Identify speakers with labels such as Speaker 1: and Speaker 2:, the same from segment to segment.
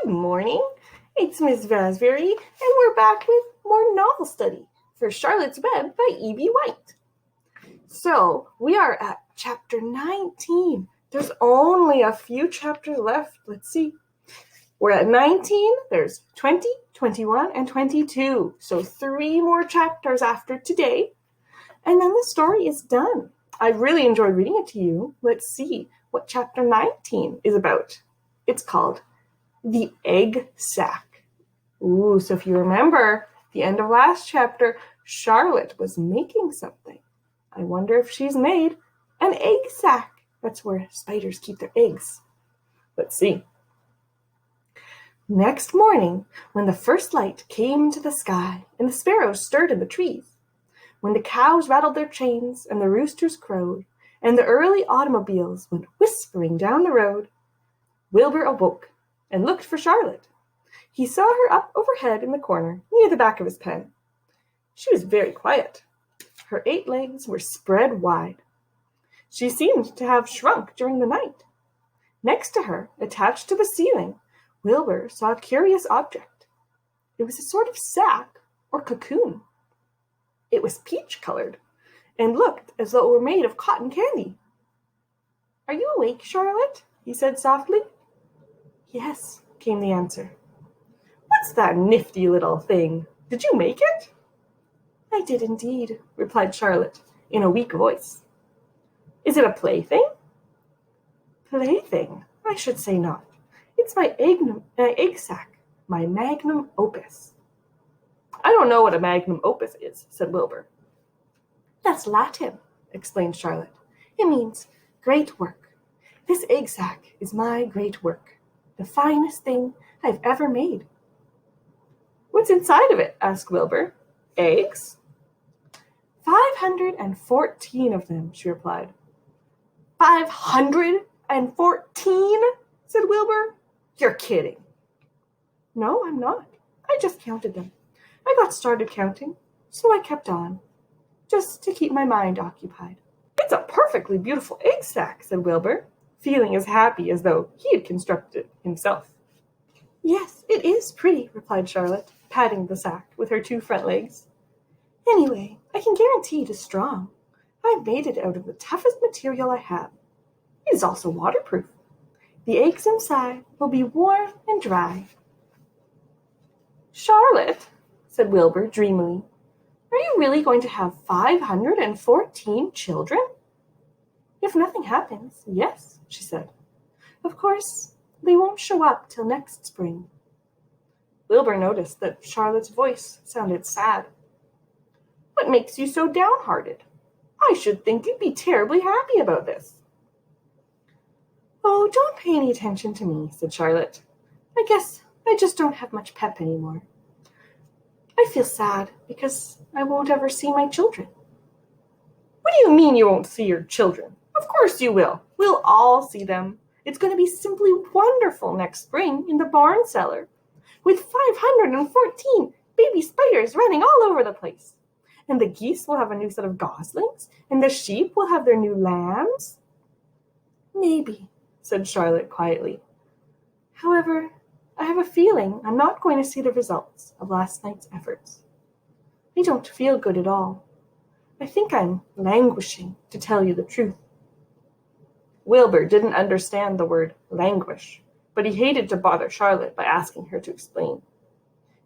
Speaker 1: Good morning. It's Miss Vasvary, and we're back with more novel study for Charlotte's Web by E.B. White. So, we are at chapter 19. There's only a few chapters left. Let's see. We're at 19. There's 20, 21, and 22. So 3 more chapters after today. And then the story is done. I really enjoyed reading it to you. Let's see what chapter 19 is about. It's called The Egg Sack. Ooh, so if you remember, the end of last chapter, Charlotte was making something. I wonder if she's made an egg sack. That's where spiders keep their eggs. Let's see. Next morning, when the first light came into the sky and the sparrows stirred in the trees, when the cows rattled their chains and the roosters crowed, and the early automobiles went whispering down the road, Wilbur awoke and looked for Charlotte. He saw her up overhead in the corner near the back of his pen. She was very quiet. Her 8 legs were spread wide. She seemed to have shrunk during the night. Next to her, attached to the ceiling, Wilbur saw a curious object. It was a sort of sack or cocoon. It was peach-colored and looked as though it were made of cotton candy. "Are you awake, Charlotte?" he said softly. "Yes," came the answer. "What's that nifty little thing? Did you make it?" "I did indeed," replied Charlotte in a weak voice. "Is it a plaything?" "Plaything? I should say not. It's my egg sack, my magnum opus." "I don't know what a magnum opus is," said Wilbur. "That's Latin," explained Charlotte. "It means great work. This egg sack is my great work, the finest thing I've ever made." "What's inside of it?" asked Wilbur. "Eggs?" 514 of them, she replied. 514? said Wilbur. "You're kidding." "No, I'm not. I just counted them. I got started counting, so I kept on, just to keep my mind occupied." "It's a perfectly beautiful egg sack," said Wilbur, feeling as happy as though he had constructed it himself. "Yes, it is pretty," replied Charlotte, patting the sack with her 2 front legs. "Anyway, I can guarantee it is strong. I've made it out of the toughest material I have. It is also waterproof. The eggs inside will be warm and dry." "Charlotte," said Wilbur dreamily, "are you really going to have 514 children?" "If nothing happens, yes," she said. "Of course, they won't show up till next spring." Wilbur noticed that Charlotte's voice sounded sad. "What makes you so downhearted? I should think you'd be terribly happy about this." "Oh, don't pay any attention to me," said Charlotte. "I guess I just don't have much pep anymore. I feel sad because I won't ever see my children." "What do you mean you won't see your children? Of course you will. We'll all see them. It's going to be simply wonderful next spring in the barn cellar, with 514 baby spiders running all over the place. And the geese will have a new set of goslings, and the sheep will have their new lambs." "Maybe," said Charlotte quietly. "However, I have a feeling I'm not going to see the results of last night's efforts. I don't feel good at all. I think I'm languishing, to tell you the truth." Wilbur didn't understand the word languish, but he hated to bother Charlotte by asking her to explain.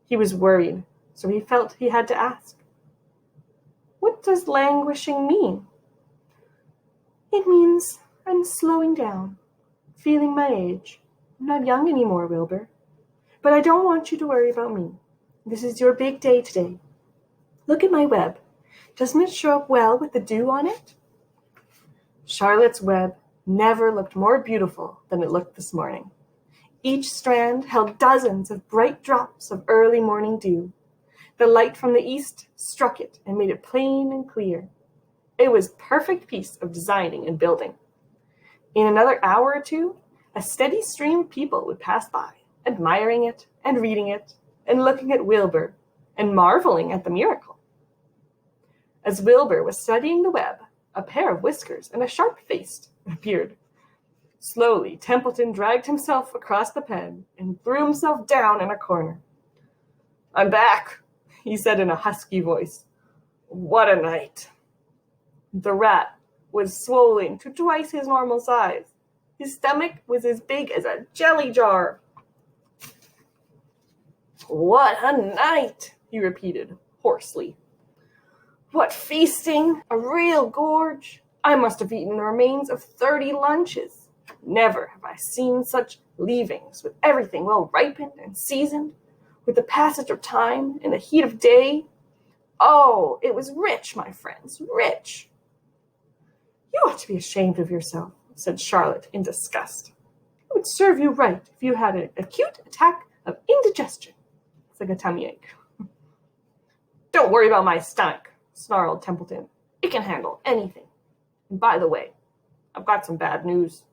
Speaker 1: He was worried, so he felt he had to ask. "What does languishing mean?" "It means I'm slowing down, feeling my age. I'm not young anymore, Wilbur. But I don't want you to worry about me. This is your big day today. Look at my web. Doesn't it show up well with the dew on it?" Charlotte's web never looked more beautiful than it looked this morning. Each strand held dozens of bright drops of early morning dew. The light from the east struck it and made it plain and clear. It was a perfect piece of designing and building. In another hour or 2, a steady stream of people would pass by, admiring it and reading it and looking at Wilbur and marveling at the miracle. As Wilbur was studying the web, a pair of whiskers and a sharp face appeared. Slowly, Templeton dragged himself across the pen and threw himself down in a corner. "I'm back," he said in a husky voice. "What a night." The rat was swollen to twice his normal size. His stomach was as big as a jelly jar. "What a night," he repeated hoarsely. "What feasting! A real gorge! I must have eaten the remains of 30 lunches. Never have I seen such leavings, with everything well ripened and seasoned, with the passage of time and the heat of day. Oh, it was rich, my friends, rich." "You ought to be ashamed of yourself," said Charlotte in disgust. "It would serve you right if you had an acute attack of indigestion. It's like a tummy ache." "Don't worry about my stomach," snarled Templeton. "It can handle anything. And by the way, I've got some bad news.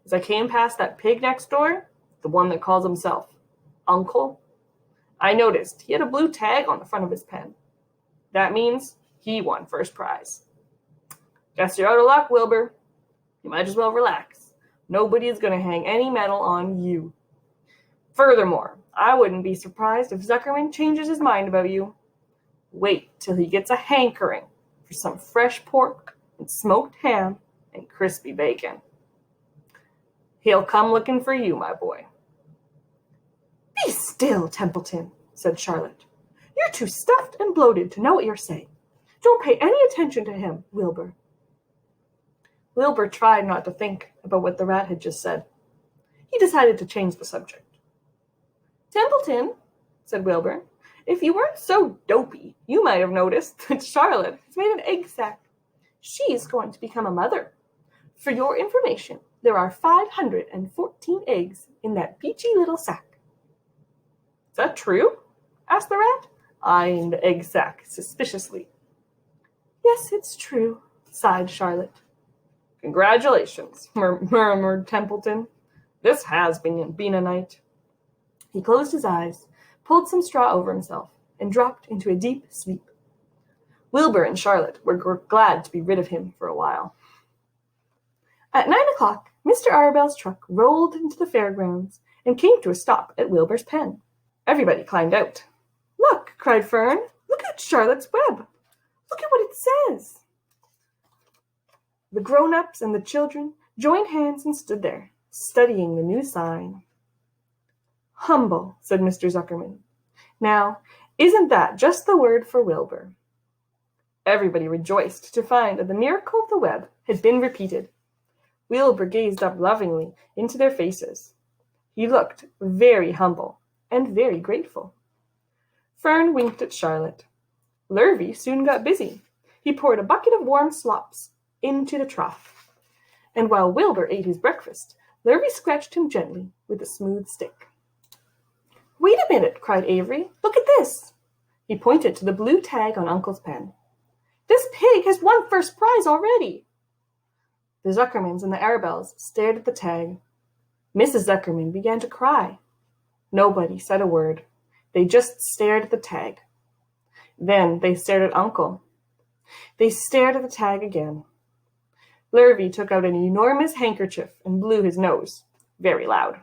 Speaker 1: As I came past that pig next door, the one that calls himself Uncle, I noticed he had a blue tag on the front of his pen. That means he won first prize. Guess you're out of luck, Wilbur. You might as well relax. Nobody is going to hang any medal on you. Furthermore, I wouldn't be surprised if Zuckerman changes his mind about you. Wait till he gets a hankering for some fresh pork and smoked ham and crispy bacon. He'll come looking for you, my boy." "Be still, Templeton," said Charlotte. "You're too stuffed and bloated to know what you're saying. Don't pay any attention to him, Wilbur." Wilbur tried not to think about what the rat had just said. He decided to change the subject. "Templeton," said Wilbur, "if you weren't so dopey, you might have noticed that Charlotte has made an egg sack. She's going to become a mother. For your information, there are 514 eggs in that peachy little sack." "Is that true?" asked the rat, eyeing the egg sack suspiciously. "Yes, it's true," sighed Charlotte. "Congratulations," murmured Templeton. "This has been a night." He closed his eyes, pulled some straw over himself, and dropped into a deep sleep. Wilbur and Charlotte were glad to be rid of him for a while. At 9 o'clock, Mr. Arabelle's truck rolled into the fairgrounds and came to a stop at Wilbur's pen. Everybody climbed out. "Look," cried Fern. "Look at Charlotte's web. Look at what it says." The grown-ups and the children joined hands and stood there, studying the new sign. "Humble," said Mr. Zuckerman. "Now, isn't that just the word for Wilbur?" Everybody rejoiced to find that the miracle of the web had been repeated. Wilbur gazed up lovingly into their faces. He looked very humble and very grateful. Fern winked at Charlotte. Lurvy soon got busy. He poured a bucket of warm slops into the trough. And while Wilbur ate his breakfast, Lurvy scratched him gently with a smooth stick. "Wait a minute," cried Avery. "Look at this." He pointed to the blue tag on Uncle's pen. "This pig has won first prize already." The Zuckermans and the Arabelles stared at the tag. Mrs. Zuckerman began to cry. Nobody said a word. They just stared at the tag. Then they stared at Uncle. They stared at the tag again. Lurvy took out an enormous handkerchief and blew his nose, very loud.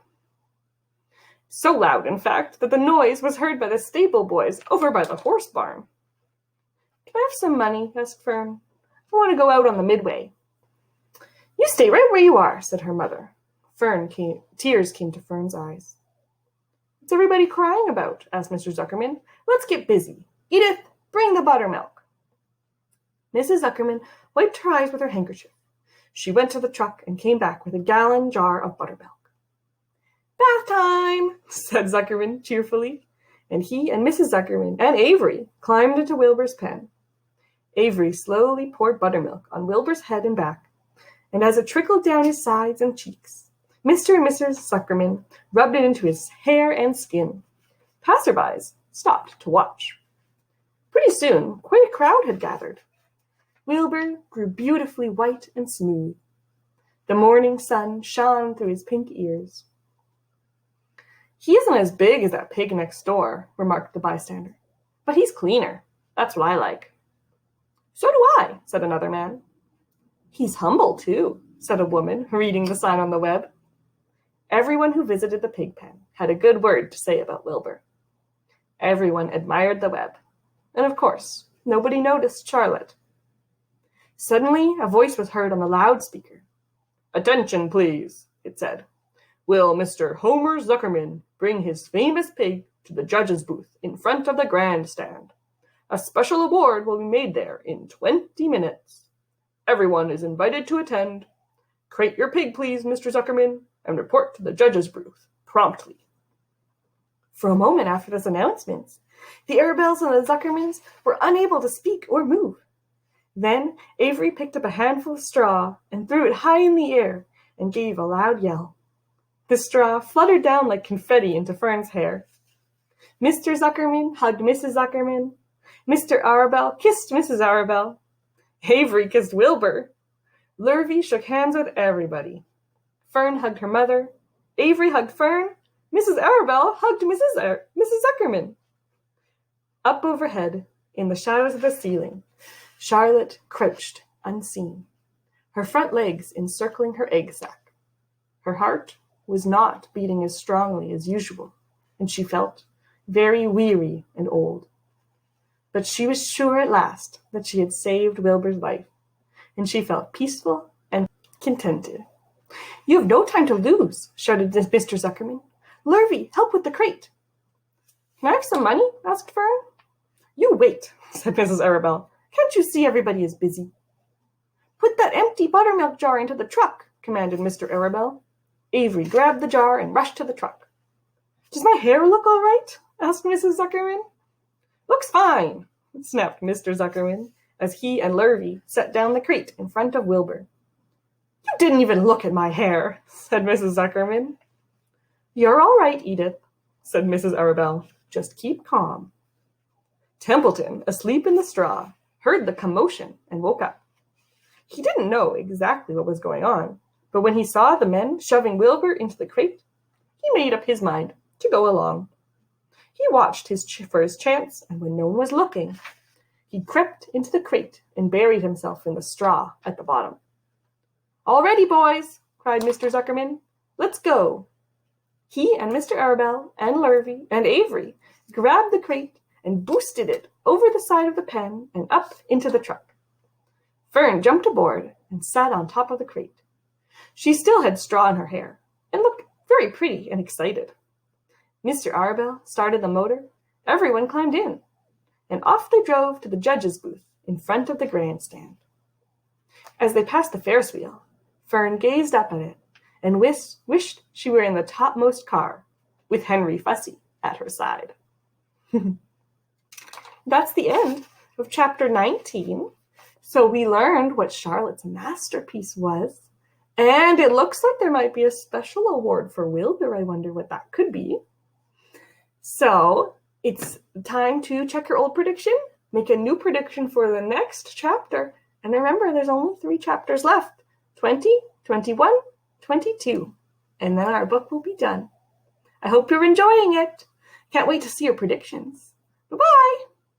Speaker 1: So loud, in fact, that the noise was heard by the stable boys over by the horse barn. "Can I have some money?" asked Fern. "I want to go out on the midway." "You stay right where you are," said her mother. Tears came to Fern's eyes. "What's everybody crying about?" asked Mr. Zuckerman. "Let's get busy. Edith, bring the buttermilk." Mrs. Zuckerman wiped her eyes with her handkerchief. She went to the truck and came back with a gallon jar of buttermilk. "Bath time," said Zuckerman cheerfully, and he and Mrs. Zuckerman and Avery climbed into Wilbur's pen. Avery slowly poured buttermilk on Wilbur's head and back, and as it trickled down his sides and cheeks, Mr. and Mrs. Zuckerman rubbed it into his hair and skin. Passerbys stopped to watch. Pretty soon, quite a crowd had gathered. Wilbur grew beautifully white and smooth. The morning sun shone through his pink ears. "He isn't as big as that pig next door," remarked the bystander. "But he's cleaner. That's what I like." "So do I," said another man. "He's humble, too," said a woman, reading the sign on the web. Everyone who visited the pig pen had a good word to say about Wilbur. Everyone admired the web, and of course, nobody noticed Charlotte. Suddenly, a voice was heard on the loudspeaker. "Attention, please," it said. "Will Mr. Homer Zuckerman bring his famous pig to the judge's booth in front of the grandstand? A special award will be made there in 20 minutes. Everyone is invited to attend. Crate your pig, please, Mr. Zuckerman, and report to the judge's booth promptly." For a moment after this announcement, the Arabelles and the Zuckermans were unable to speak or move. Then Avery picked up a handful of straw and threw it high in the air and gave a loud yell. The straw fluttered down like confetti into Fern's hair. Mr. Zuckerman hugged Mrs. Zuckerman. Mr. Arabelle kissed Mrs. Arabelle. Avery kissed Wilbur. Lurvy shook hands with everybody. Fern hugged her mother. Avery hugged Fern. Mrs. Arabelle hugged Mrs. Zuckerman. Up overhead, in the shadows of the ceiling, Charlotte crouched unseen, her front legs encircling her egg sac. Her heart was not beating as strongly as usual, and she felt very weary and old. But she was sure at last that she had saved Wilbur's life, and she felt peaceful and contented. "You have no time to lose," shouted Mr. Zuckerman. "Lurvy, help with the crate." "Can I have some money?" asked Fern. "You wait," said Mrs. Arabelle. "Can't you see everybody is busy?" "Put that empty buttermilk jar into the truck," commanded Mr. Arabelle. Avery grabbed the jar and rushed to the truck. "Does my hair look all right?" asked Mrs. Zuckerman. "Looks fine," snapped Mr. Zuckerman, as he and Lurvy set down the crate in front of Wilbur. "You didn't even look at my hair," said Mrs. Zuckerman. "You're all right, Edith," said Mrs. Arabelle. "Just keep calm." Templeton, asleep in the straw, heard the commotion and woke up. He didn't know exactly what was going on, but when he saw the men shoving Wilbur into the crate, he made up his mind to go along. He watched for his chance, and when no one was looking, he crept into the crate and buried himself in the straw at the bottom. "All ready, boys," cried Mr. Zuckerman. "Let's go." He and Mr. Arabelle and Lurvy and Avery grabbed the crate and boosted it over the side of the pen and up into the truck. Fern jumped aboard and sat on top of the crate. She still had straw in her hair and looked very pretty and excited. Mr. Arabelle started the motor, everyone climbed in, and off they drove to the judge's booth in front of the grandstand. As they passed the Ferris wheel, Fern gazed up at it and wished she were in the topmost car with Henry Fussy at her side. That's the end of chapter 19. So we learned what Charlotte's masterpiece was, and it looks like there might be a special award for Wilbur. I wonder what that could be. So it's time to check your old prediction, make a new prediction for the next chapter, and remember there's only 3 chapters left, 20, 21, 22, and then our book will be done. I hope you're enjoying it. Can't wait to see your predictions. Bye-bye.